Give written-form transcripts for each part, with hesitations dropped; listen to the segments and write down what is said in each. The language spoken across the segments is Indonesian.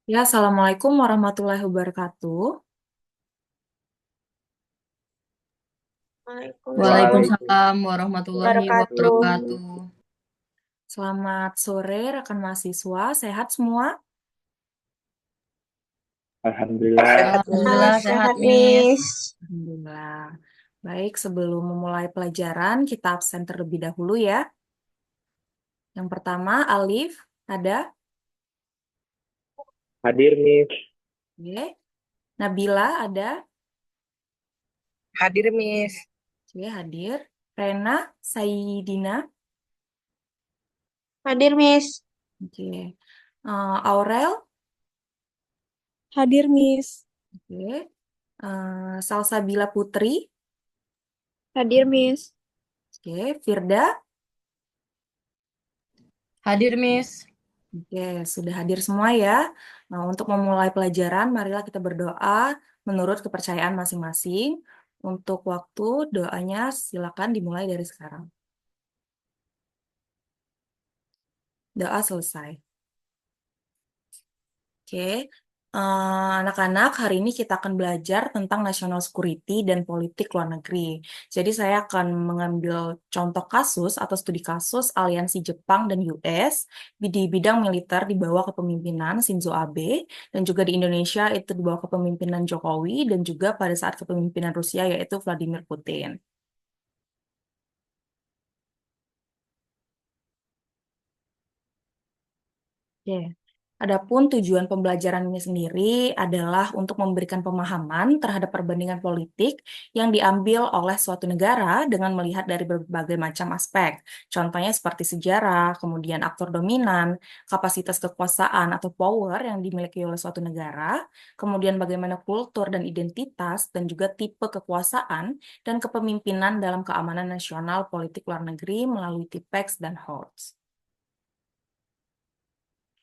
Ya, Assalamualaikum warahmatullahi wabarakatuh. Waalaikumsalam Waalaikumsalam warahmatullahi wabarakatuh. wabarakatuh. Selamat sore, rekan mahasiswa. Sehat semua? Sehat Alhamdulillah. Mas, Alhamdulillah sehat, sehat Miss. Miss. Alhamdulillah. Baik, sebelum memulai pelajaran, kita absen terlebih dahulu ya. Yang pertama, Alif, ada? Hadir nih. Oke. Nabila, ada? Hadir Miss. Oke, hadir. Rena, Saidina, Hadir Miss. oke. Aurel, Hadir, Miss. oke. Salsabila Putri, Hadir, Miss. oke. Firda, Hadir, Miss. oke, sudah hadir semua ya. Nah, untuk memulai pelajaran, marilah kita berdoa menurut kepercayaan masing-masing. Untuk waktu doanya silakan dimulai dari sekarang. Doa selesai. Oke, anak-anak, hari ini kita akan belajar tentang national security dan politik luar negeri. Jadi saya akan mengambil contoh kasus atau studi kasus aliansi Jepang dan US di bidang militer di bawah kepemimpinan Shinzo Abe, dan juga di Indonesia itu di bawah kepemimpinan Jokowi, dan juga pada saat kepemimpinan Rusia yaitu Vladimir Putin. Oke. Adapun tujuan pembelajaran ini sendiri adalah untuk memberikan pemahaman terhadap perbandingan politik yang diambil oleh suatu negara dengan melihat dari berbagai macam aspek. Contohnya seperti sejarah, kemudian aktor dominan, kapasitas kekuasaan atau power yang dimiliki oleh suatu negara, kemudian bagaimana kultur dan identitas, dan juga tipe kekuasaan dan kepemimpinan dalam keamanan nasional politik luar negeri melalui TIPEX dan HORTS.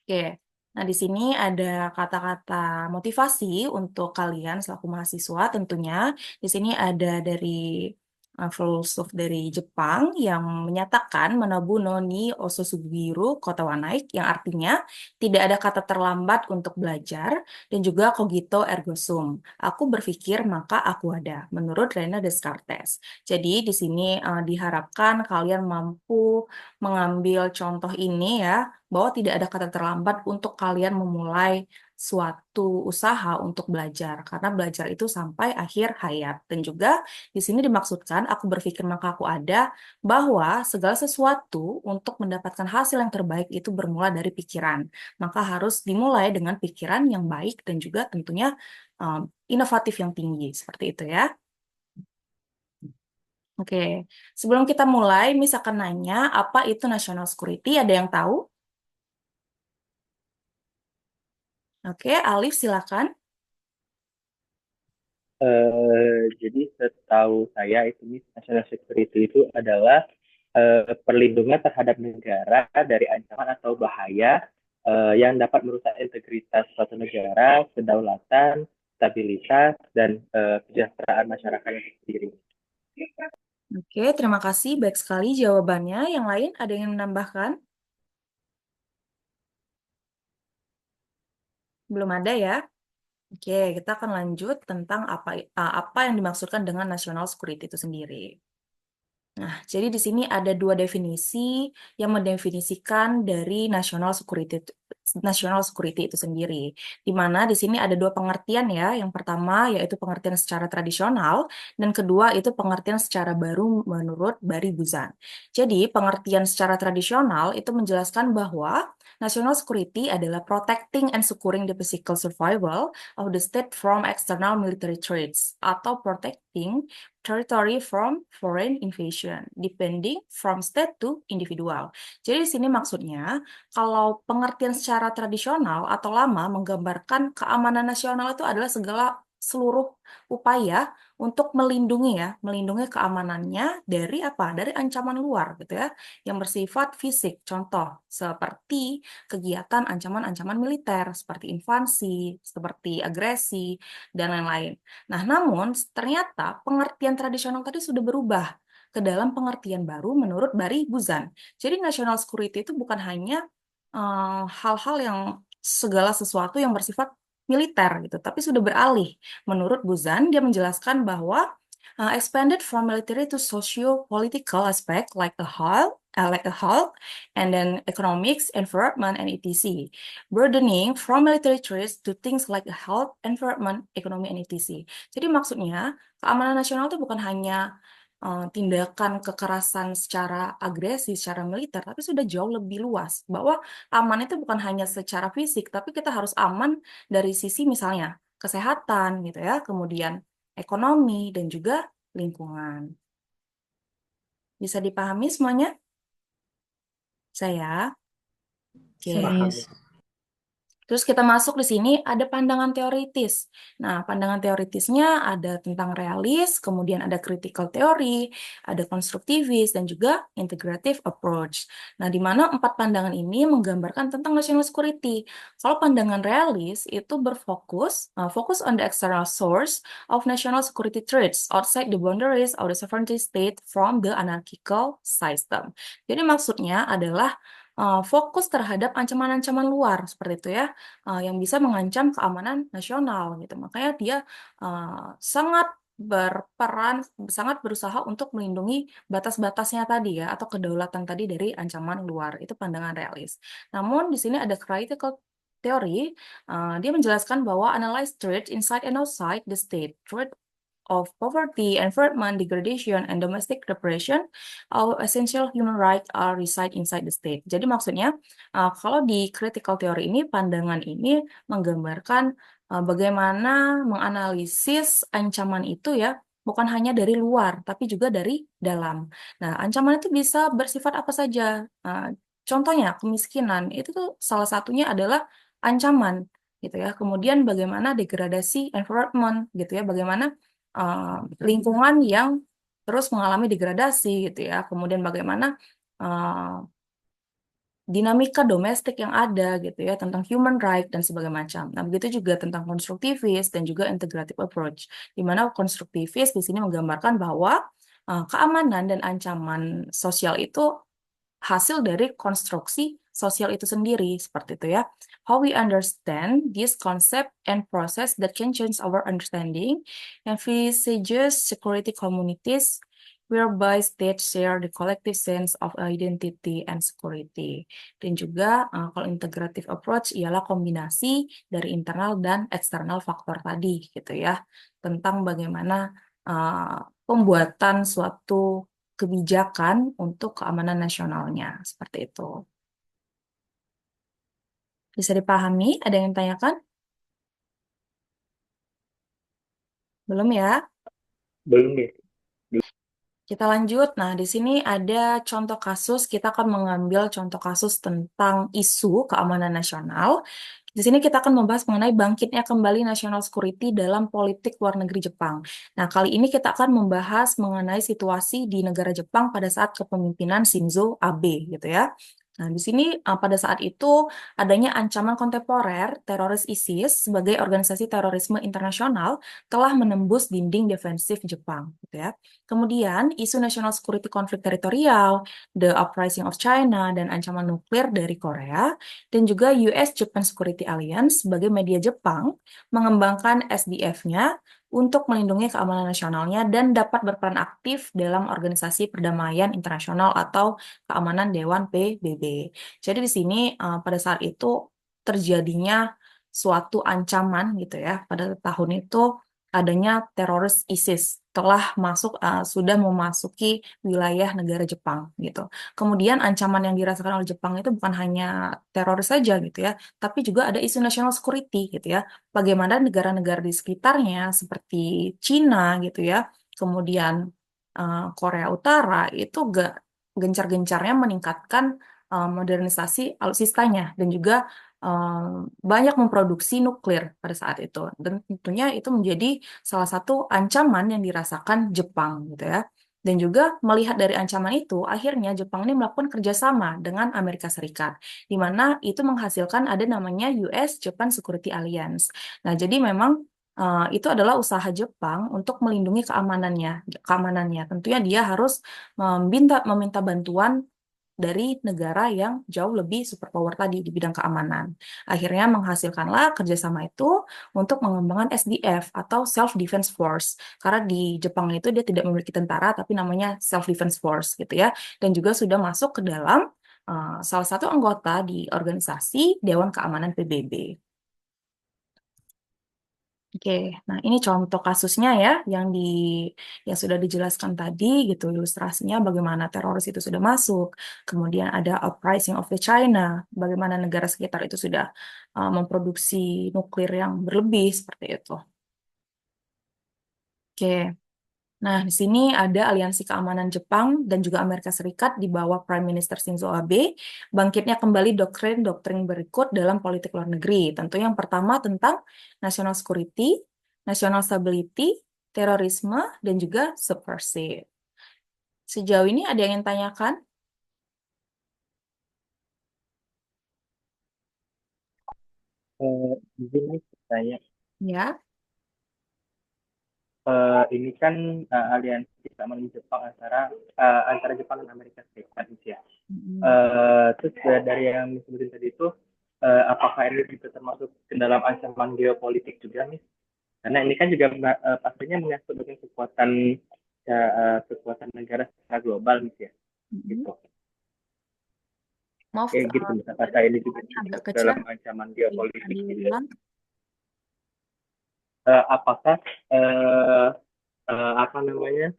Oke, nah di sini ada kata-kata motivasi untuk kalian selaku mahasiswa tentunya. Di sini ada dari filosof dari Jepang yang menyatakan Manabu no ni Ososugiru Kota wa Naik, yang artinya tidak ada kata terlambat untuk belajar, dan juga cogito ergo sum. Aku berpikir maka aku ada, menurut Rene Descartes. Jadi di sini diharapkan kalian mampu mengambil contoh ini ya, bahwa tidak ada kata terlambat untuk kalian memulai suatu usaha untuk belajar, karena belajar itu sampai akhir hayat. Dan juga di sini dimaksudkan, aku berpikir maka aku ada, bahwa segala sesuatu untuk mendapatkan hasil yang terbaik itu bermula dari pikiran. Maka harus dimulai dengan pikiran yang baik dan juga tentunya um, inovatif yang tinggi, seperti itu ya. Oke, sebelum kita mulai, Miss akan nanya, apa itu national security? Ada yang tahu? Oke, Alif silakan. Jadi setahu saya itu national security itu adalah perlindungan terhadap negara dari ancaman atau bahaya yang dapat merusak integritas suatu negara, kedaulatan, stabilitas, dan kesejahteraan masyarakatnya sendiri. Oke, terima kasih. Baik sekali jawabannya. Yang lain ada yang menambahkan? Belum ada ya? Oke, kita akan lanjut tentang apa yang dimaksudkan dengan national security itu sendiri. Nah, jadi di sini ada dua definisi yang mendefinisikan dari national security itu sendiri. Di mana di sini ada dua pengertian ya. Yang pertama yaitu pengertian secara tradisional, dan kedua itu pengertian secara baru menurut Barry Buzan. Jadi, pengertian secara tradisional itu menjelaskan bahwa national security adalah protecting and securing the physical survival of the state from external military threats, atau protecting territory from foreign invasion, depending from state to individual. Jadi di sini maksudnya, kalau pengertian secara tradisional atau lama menggambarkan keamanan nasional itu adalah seluruh upaya untuk melindungi keamanannya dari apa? Dari ancaman luar gitu ya, yang bersifat fisik. Contoh seperti kegiatan ancaman-ancaman militer seperti invasi, seperti agresi, dan lain-lain. Nah, namun ternyata pengertian tradisional tadi sudah berubah ke dalam pengertian baru menurut Barry Buzan. Jadi national security itu bukan hanya hal-hal yang segala sesuatu yang bersifat militer gitu, tapi sudah beralih. Menurut Buzan, dia menjelaskan bahwa expanded from military to socio-political aspect like a whole, and then economics, environment, and etc. Broadening from military threats to things like health, environment, economy, and etc. Jadi maksudnya keamanan nasional itu bukan hanya tindakan kekerasan secara agresi, secara militer, tapi sudah jauh lebih luas. Bahwa aman itu bukan hanya secara fisik, tapi kita harus aman dari sisi misalnya kesehatan gitu ya, kemudian ekonomi dan juga lingkungan. Bisa dipahami semuanya? Saya. Oke. Paham. Miss. Terus kita masuk di sini ada pandangan teoritis. Nah, pandangan teoritisnya ada tentang realis, kemudian ada critical theory, ada konstruktivis, dan juga integrative approach. Nah, di mana 4 pandangan ini menggambarkan tentang national security. Kalau pandangan realis itu fokus on the external source of national security threats outside the boundaries of the sovereignty state from the anarchical system. Jadi maksudnya adalah fokus terhadap ancaman-ancaman luar seperti itu ya, yang bisa mengancam keamanan nasional gitu. Makanya dia sangat berperan, sangat berusaha untuk melindungi batas-batasnya tadi ya, atau kedaulatan tadi dari ancaman luar. Itu pandangan realis. Namun di sini ada critical theory, dia menjelaskan bahwa analyze threat inside and outside the state, threat of poverty, environment degradation, and domestic repression, our essential human rights are reside inside the state. Jadi maksudnya, kalau di critical theory ini, pandangan ini menggambarkan bagaimana menganalisis ancaman itu ya, bukan hanya dari luar, tapi juga dari dalam. Nah, ancaman itu bisa bersifat apa saja. Contohnya, kemiskinan, itu tuh salah satunya adalah ancaman, gitu ya. Kemudian bagaimana degradasi environment, gitu ya, bagaimana lingkungan yang terus mengalami degradasi gitu ya. Kemudian bagaimana dinamika domestik yang ada gitu ya tentang human right dan sebagainya macam. Nah, begitu juga tentang konstruktivis dan juga integrative approach. Di mana konstruktivis di sini menggambarkan bahwa keamanan dan ancaman sosial itu hasil dari konstruksi sosial itu sendiri, seperti itu ya. How we understand this concept and process that can change our understanding, envisages security communities whereby states share the collective sense of identity and security. Dan juga kalau integrative approach ialah kombinasi dari internal dan eksternal faktor tadi, gitu ya, tentang bagaimana pembuatan suatu kebijakan untuk keamanan nasionalnya, seperti itu. Bisa dipahami? Ada yang tanyakan? Belum ya? Belum nih. Kita lanjut. Nah, di sini ada contoh kasus. Kita akan mengambil contoh kasus tentang isu keamanan nasional. Di sini kita akan membahas mengenai bangkitnya kembali national security dalam politik luar negeri Jepang. Nah, kali ini kita akan membahas mengenai situasi di negara Jepang pada saat kepemimpinan Shinzo Abe, gitu ya. Nah, di sini pada saat itu adanya ancaman kontemporer teroris ISIS sebagai organisasi terorisme internasional telah menembus dinding defensif Jepang, gitu ya. Kemudian, isu national security konflik teritorial, the uprising of China, dan ancaman nuklir dari Korea, dan juga US-Japan Security Alliance sebagai media Jepang mengembangkan SDF-nya untuk melindungi keamanan nasionalnya dan dapat berperan aktif dalam organisasi perdamaian internasional atau keamanan Dewan PBB. Jadi di sini pada saat itu terjadinya suatu ancaman gitu ya. Pada tahun itu adanya teroris ISIS telah sudah memasuki wilayah negara Jepang gitu. Kemudian ancaman yang dirasakan oleh Jepang itu bukan hanya teroris saja gitu ya, tapi juga ada isu national security gitu ya. Bagaimana negara-negara di sekitarnya seperti Cina gitu ya, kemudian Korea Utara itu gencar-gencarnya meningkatkan modernisasi alutsistanya dan juga banyak memproduksi nuklir pada saat itu. Dan tentunya itu menjadi salah satu ancaman yang dirasakan Jepang gitu ya. Dan juga melihat dari ancaman itu, akhirnya Jepang ini melakukan kerjasama dengan Amerika Serikat, di mana itu menghasilkan ada namanya US-Japan Security Alliance. Nah, jadi memang itu adalah usaha Jepang untuk melindungi keamanannya. Tentunya dia harus meminta bantuan dari negara yang jauh lebih superpower tadi di bidang keamanan. Akhirnya menghasilkanlah kerjasama itu untuk mengembangkan SDF atau Self Defense Force. Karena di Jepang itu dia tidak memiliki tentara, tapi namanya Self Defense Force gitu ya. Dan juga sudah masuk ke dalam salah satu anggota di organisasi Dewan Keamanan PBB. Oke, nah ini contoh kasusnya ya yang sudah dijelaskan tadi gitu ilustrasinya bagaimana teroris itu sudah masuk. Kemudian ada uprising of the China, bagaimana negara sekitar itu sudah memproduksi nuklir yang berlebih seperti itu. Oke. Nah, di sini ada Aliansi Keamanan Jepang dan juga Amerika Serikat di bawah Prime Minister Shinzo Abe. Bangkitnya kembali doktrin-doktrin berikut dalam politik luar negeri. Tentu yang pertama tentang national security, national stability, terorisme, dan juga subversive. Sejauh ini ada yang ingin tanyakan? Izin nih saya. Ya. Ini kan aliansi keamanan Jepang antara Jepang dan Amerika Serikat gitu ya. Terus dari yang disebutin tadi itu, apakah ini juga termasuk ke dalam ancaman geopolitik juga nih? Karena ini kan juga pastinya menyangkut dengan kekuatan negara secara global gitu ya. Gitu. Maaf, Gitu apakah ini juga agak kecil. dalam ancaman geopolitik gitu ya? Diulang. Apakah apa namanya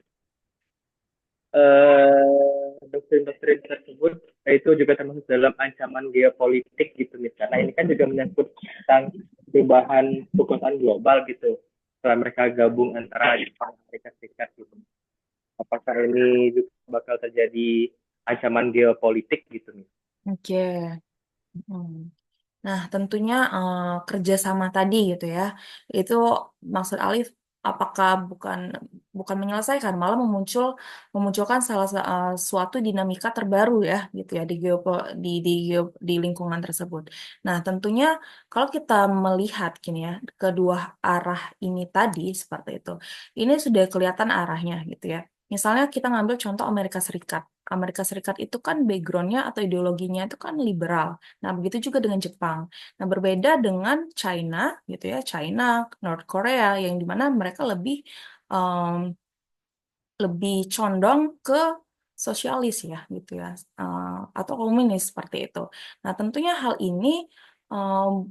doktrin-doktrin tersebut itu juga termasuk dalam ancaman geopolitik gitu nih, karena ini kan juga menyangkut tentang perubahan kekuatan global gitu setelah mereka gabung antara Jepang dan Amerika Serikat gitu. Apakah ini juga bakal terjadi ancaman geopolitik gitu nih? Oke. Nah, tentunya kerjasama tadi gitu ya, itu maksud Alif apakah bukan menyelesaikan, malah memunculkan suatu dinamika terbaru ya gitu ya di lingkungan tersebut. Nah, tentunya kalau kita melihat gini ya kedua arah ini tadi seperti itu, ini sudah kelihatan arahnya gitu ya. Misalnya kita ngambil contoh Amerika Serikat. Amerika Serikat itu kan backgroundnya atau ideologinya itu kan liberal. Nah, begitu juga dengan Jepang. Nah, berbeda dengan China, gitu ya, China, North Korea, yang dimana mereka um, lebih condong ke sosialis ya, gitu ya, atau komunis seperti itu. Nah, tentunya hal ini um,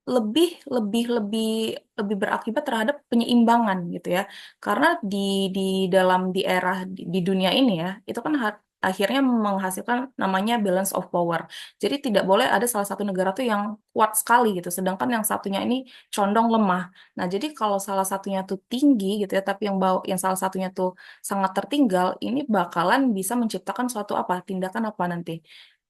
lebih lebih lebih lebih berakibat terhadap penyeimbangan gitu ya karena di dalam di dunia ini ya itu kan akhirnya menghasilkan namanya balance of power jadi tidak boleh ada salah satu negara tuh yang kuat sekali gitu sedangkan yang satunya ini condong lemah nah jadi kalau salah satunya tuh tinggi gitu ya tapi yang salah satunya tuh sangat tertinggal ini bakalan bisa menciptakan suatu tindakan apa nanti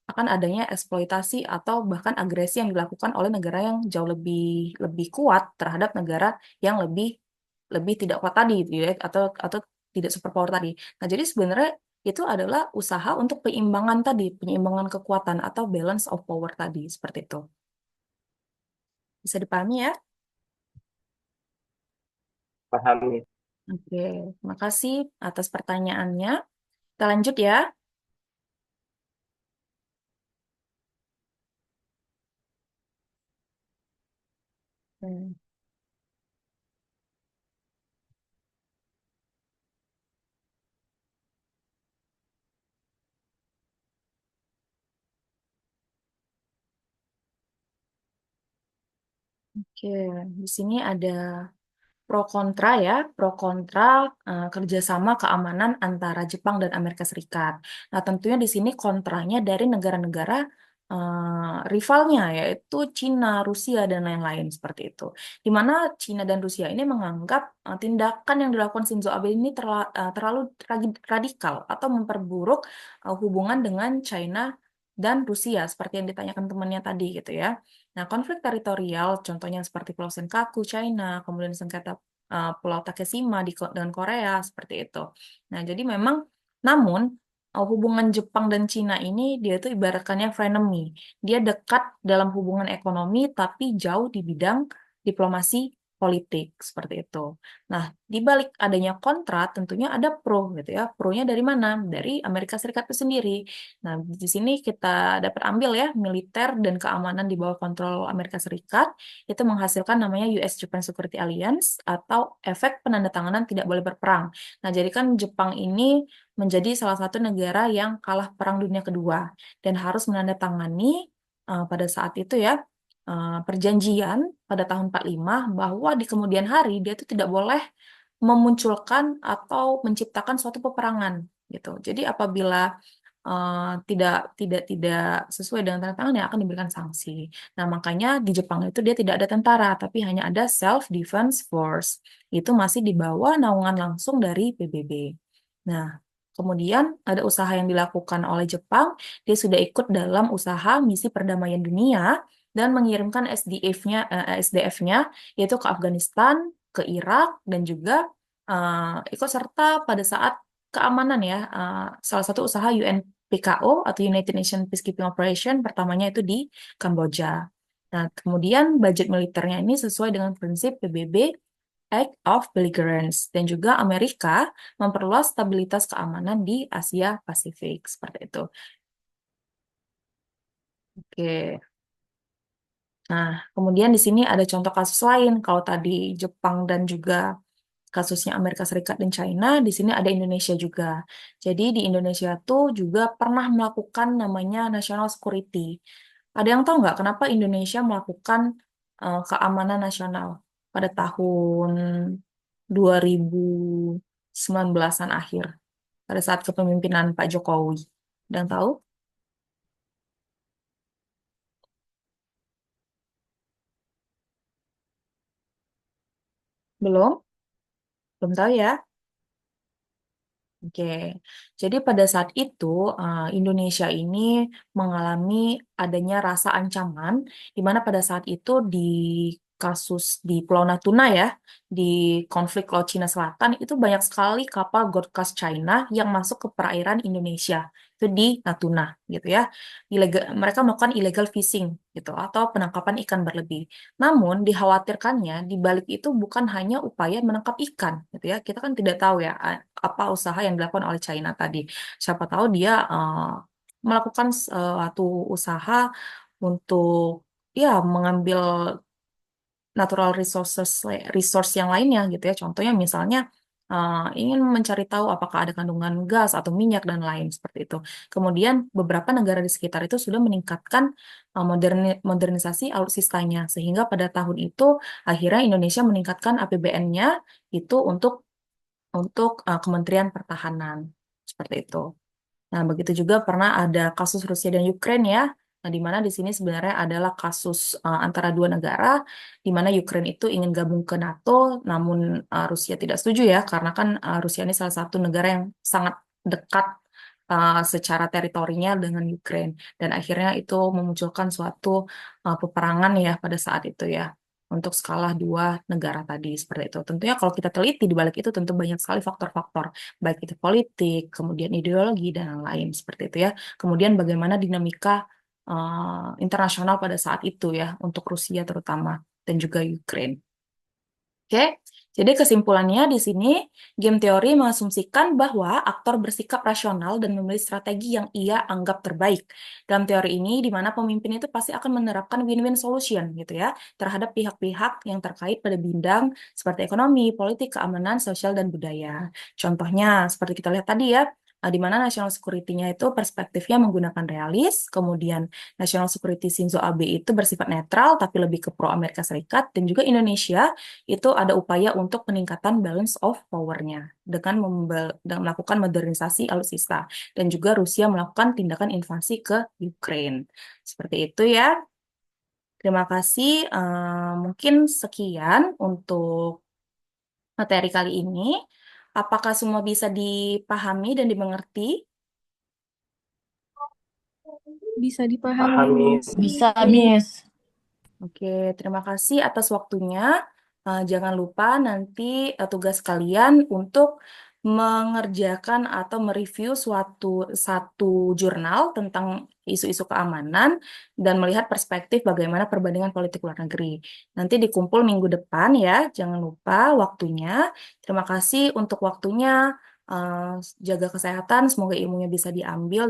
akan adanya eksploitasi atau bahkan agresi yang dilakukan oleh negara yang jauh lebih lebih kuat terhadap negara yang lebih lebih tidak kuat tadi gitu ya atau tidak superpower tadi. Nah, jadi sebenarnya itu adalah usaha untuk peimbangan tadi, penyimbangan kekuatan atau balance of power tadi seperti itu. Bisa dipahami ya? Paham nih. Oke, terima kasih atas pertanyaannya. Kita lanjut ya. Hmm. Oke, di sini ada pro kontra ya, pro kontra kerjasama keamanan antara Jepang dan Amerika Serikat. Nah, tentunya di sini kontranya dari negara-negara rivalnya, yaitu Cina, Rusia, dan lain-lain seperti itu. Di mana Cina dan Rusia ini menganggap tindakan yang dilakukan Shinzo Abe ini terlalu radikal atau memperburuk hubungan dengan China dan Rusia, seperti yang ditanyakan temannya tadi gitu ya. Nah, konflik teritorial, contohnya seperti Pulau Senkaku, China, kemudian sengketa Pulau Takeshima dengan Korea, seperti itu. Nah, jadi memang, namun, hubungan Jepang dan Cina ini, dia itu ibaratkannya frenemy. Dia dekat dalam hubungan ekonomi, tapi jauh di bidang diplomasi politik seperti itu. Nah, di balik adanya kontra tentunya ada pro gitu ya. Pro-nya dari mana? Dari Amerika Serikat itu sendiri. Nah, di sini kita dapat ambil ya militer dan keamanan di bawah kontrol Amerika Serikat itu menghasilkan namanya US-Japan Security Alliance atau efek penandatanganan tidak boleh berperang. Nah, jadi kan Jepang ini menjadi salah satu negara yang kalah Perang Dunia Kedua dan harus menandatangani pada saat itu ya perjanjian pada tahun 45 bahwa di kemudian hari dia itu tidak boleh memunculkan atau menciptakan suatu peperangan gitu. Jadi apabila tidak sesuai dengan tanda tangan ya akan diberikan sanksi. Nah, makanya di Jepang itu dia tidak ada tentara, tapi hanya ada Self Defense Force. Itu masih di bawah naungan langsung dari PBB. Nah, kemudian ada usaha yang dilakukan oleh Jepang, dia sudah ikut dalam usaha misi perdamaian dunia dan mengirimkan SDF-nya yaitu ke Afghanistan, ke Irak dan juga ikut serta pada saat keamanan ya. Salah satu usaha UNPKO atau United Nations Peacekeeping Operation pertamanya itu di Kamboja. Nah, kemudian budget militernya ini sesuai dengan prinsip PBB Act of Belligerence dan juga Amerika memperluas stabilitas keamanan di Asia Pasifik seperti itu. Oke. Nah, kemudian di sini ada contoh kasus lain. Kalau tadi Jepang dan juga kasusnya Amerika Serikat dan China, di sini ada Indonesia juga. Jadi di Indonesia tuh juga pernah melakukan namanya national security. Ada yang tahu nggak kenapa Indonesia melakukan keamanan nasional pada tahun 2019-an akhir, pada saat kepemimpinan Pak Jokowi? Ada yang tahu? Belum? Belum tahu ya? Oke, jadi pada saat itu Indonesia ini mengalami adanya rasa ancaman, di mana pada saat itu di kasus di Pulau Natuna ya, di konflik Laut Cina Selatan itu banyak sekali kapal Gold Class China yang masuk ke perairan Indonesia, itu di Natuna gitu ya. Mereka melakukan illegal fishing gitu atau penangkapan ikan berlebih. Namun dikhawatirkannya di balik itu bukan hanya upaya menangkap ikan gitu ya. Kita kan tidak tahu ya apa usaha yang dilakukan oleh China tadi. Siapa tahu dia melakukan suatu usaha untuk ya mengambil natural resource yang lainnya gitu ya. Contohnya misalnya ingin mencari tahu apakah ada kandungan gas atau minyak dan lain seperti itu. Kemudian beberapa negara di sekitar itu sudah meningkatkan modernisasi alutsistanya sehingga pada tahun itu akhirnya Indonesia meningkatkan APBN-nya itu untuk Kementerian Pertahanan seperti itu. Nah, begitu juga pernah ada kasus Rusia dan Ukraina ya. Nah, di mana di sini sebenarnya adalah kasus antara dua negara, di mana Ukraina itu ingin gabung ke NATO, namun Rusia tidak setuju ya, karena kan Rusia ini salah satu negara yang sangat dekat secara teritorinya dengan Ukraina, dan akhirnya itu memunculkan suatu peperangan ya pada saat itu ya. Untuk skala dua negara tadi seperti itu. Tentunya kalau kita teliti di balik itu tentu banyak sekali faktor-faktor baik itu politik, kemudian ideologi, dan lain-lain seperti itu ya. Kemudian bagaimana dinamika internasional pada saat itu ya, untuk Rusia terutama, dan juga Ukraina. Oke, jadi kesimpulannya di sini, game teori mengasumsikan bahwa aktor bersikap rasional dan memilih strategi yang ia anggap terbaik. Dalam teori ini, di mana pemimpin itu pasti akan menerapkan win-win solution gitu ya, terhadap pihak-pihak yang terkait pada bidang seperti ekonomi, politik, keamanan, sosial, dan budaya. Contohnya, seperti kita lihat tadi ya, di mana national security-nya itu perspektifnya menggunakan realis, kemudian national security Shinzo Abe itu bersifat netral, tapi lebih ke pro Amerika Serikat, dan juga Indonesia itu ada upaya untuk peningkatan balance of power-nya dengan melakukan modernisasi alutsista dan juga Rusia melakukan tindakan invasi ke Ukraine. Seperti itu ya. Terima kasih. Mungkin sekian untuk materi kali ini. Apakah semua bisa dipahami dan dimengerti? Bisa dipahami, Paham, Miss. Miss. Bisa, Miss. Oke, terima kasih atas waktunya. Jangan lupa nanti tugas kalian untuk mengerjakan atau mereview satu jurnal tentang isu-isu keamanan dan melihat perspektif bagaimana perbandingan politik luar negeri. Nanti dikumpul minggu depan ya, jangan lupa waktunya. Terima kasih untuk waktunya. Eh, Jaga kesehatan, semoga ilmunya bisa diambil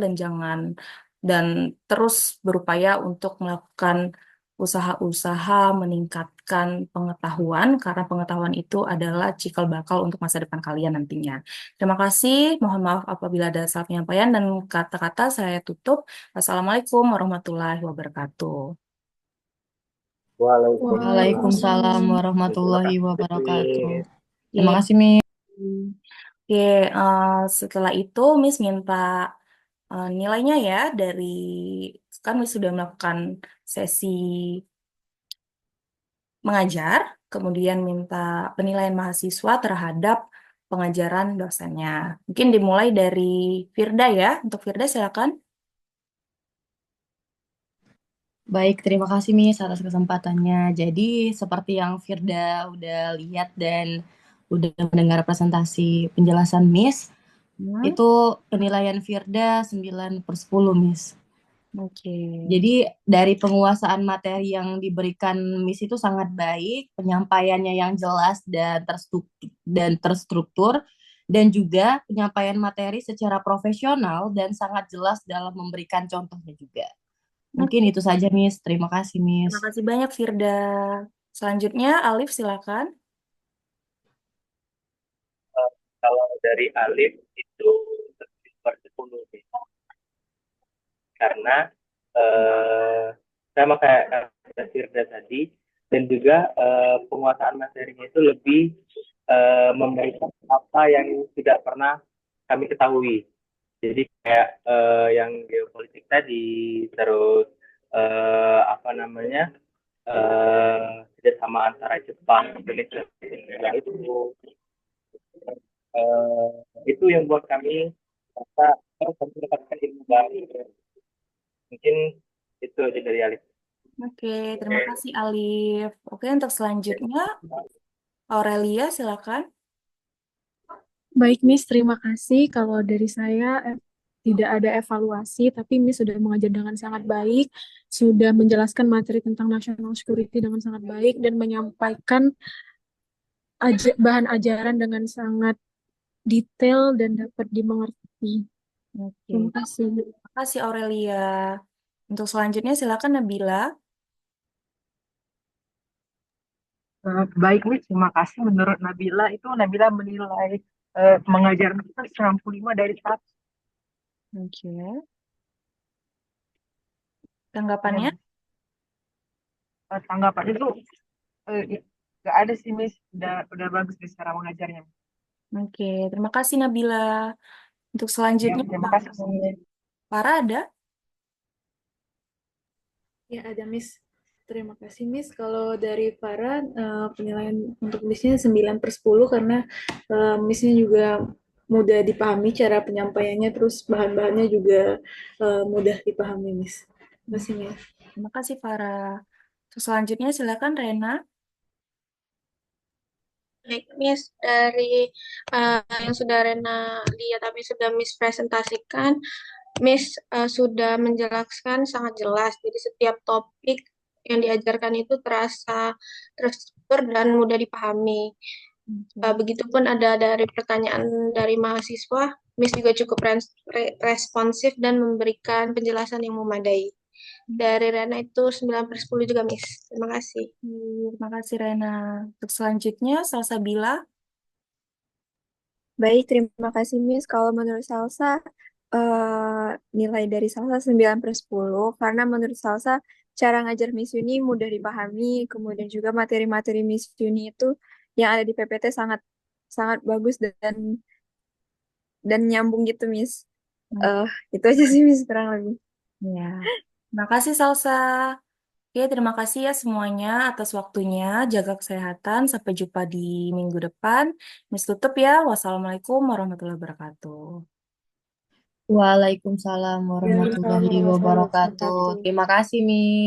dan terus berupaya untuk melakukan usaha-usaha meningkatkan pengetahuan karena pengetahuan itu adalah cikal bakal untuk masa depan kalian nantinya. Terima kasih. Mohon maaf apabila ada salah penyampaian dan kata-kata saya tutup. Wassalamualaikum warahmatullahi wabarakatuh. Waalaikumsalam Waalaikumsalam. Terima warahmatullahi kasih, wabarakatuh. Miss. Terima Oke, kasih, Miss. oke, setelah itu Miss minta nilainya ya dari kan Miss sudah melakukan sesi mengajar, kemudian minta penilaian mahasiswa terhadap pengajaran dosennya. Mungkin dimulai dari Firda ya. Untuk Firda silakan. Baik, terima kasih Miss atas kesempatannya. Jadi, seperti yang Firda udah lihat dan udah mendengar presentasi penjelasan Miss, Hmm, itu penilaian Firda 9/10, Miss. oke. Jadi dari penguasaan materi yang diberikan Miss itu sangat baik, penyampaiannya yang jelas dan terstruktur, dan juga penyampaian materi secara profesional dan sangat jelas dalam memberikan contohnya juga. Mungkin Oke. itu saja, Miss. Terima kasih, Miss. Terima kasih banyak Firda. Selanjutnya Alif silakan. Kalau dari Alif itu lebih per 10 nih. Karena eh, sama kayak kata Firda tadi, dan juga penguasaan materinya itu lebih memberikan apa yang tidak pernah kami ketahui. Jadi kayak yang geopolitik tadi, terus apa namanya, kerjasama antara Jepang, Indonesia, itu eh, itu yang buat kami merasa kami mendapatkan ilmu baru. Mungkin itu aja dari Alif. Oke, terima kasih Alif. Oke, untuk selanjutnya Aurelia silakan. Baik, Miss, terima kasih. Kalau dari saya tidak ada evaluasi, tapi Miss sudah mengajar dengan sangat baik, sudah menjelaskan materi tentang national security dengan sangat baik, dan menyampaikan bahan ajaran dengan sangat detail dan dapat dimengerti. Oke, Terima kasih. terima kasih Aurelia. Untuk selanjutnya silakan Nabila. Baik, Miss. Terima kasih. Menurut Nabila, itu Nabila menilai mengajar kita 95 dari 100. Oke, Ya, tanggapannya? tanggapan itu nggak ada sih, Miss. Udah bagus nih cara mengajarnya. Oke, terima kasih Nabila. Untuk Ya, selanjutnya, terima kasih, Miss. Farah ada? Ya, ada Miss. Terima kasih Miss. Kalau dari para penilaian untuk Missnya 9/10 karena Missnya juga mudah dipahami cara penyampaiannya, terus bahan-bahannya juga mudah dipahami Miss. Terima kasih Miss. Terima kasih Farah. Untuk selanjutnya silakan Rena. Baik, Miss, dari yang sudah Rena lihat tapi sudah Miss presentasikan, Miss sudah menjelaskan sangat jelas. Jadi setiap topik yang diajarkan itu terasa terstruktur dan mudah dipahami. Begitupun ada dari pertanyaan dari mahasiswa, Miss juga cukup responsif dan memberikan penjelasan yang memadai. Dari Rena itu 9/10 juga, Miss. Terima kasih. Terima kasih Rena. Untuk selanjutnya Salsabila. Baik, terima kasih Miss. Kalau menurut Salsa, nilai dari Salsa 9/10 karena menurut Salsa cara ngajar Miss Yuni mudah dipahami, kemudian juga materi-materi Miss Yuni itu yang ada di PPT sangat sangat bagus dan nyambung gitu Miss. Eh, itu aja sih Miss kurang lebih. Ya, terima kasih Salsa. Oke, terima kasih ya semuanya atas waktunya. Jaga kesehatan. Sampai jumpa di minggu depan. Miss tutup ya. Wassalamualaikum warahmatullahi wabarakatuh. Waalaikumsalam warahmatullahi Waalaikumsalam warahmatullahi wabarakatuh. wabarakatuh. Terima kasih, Miss.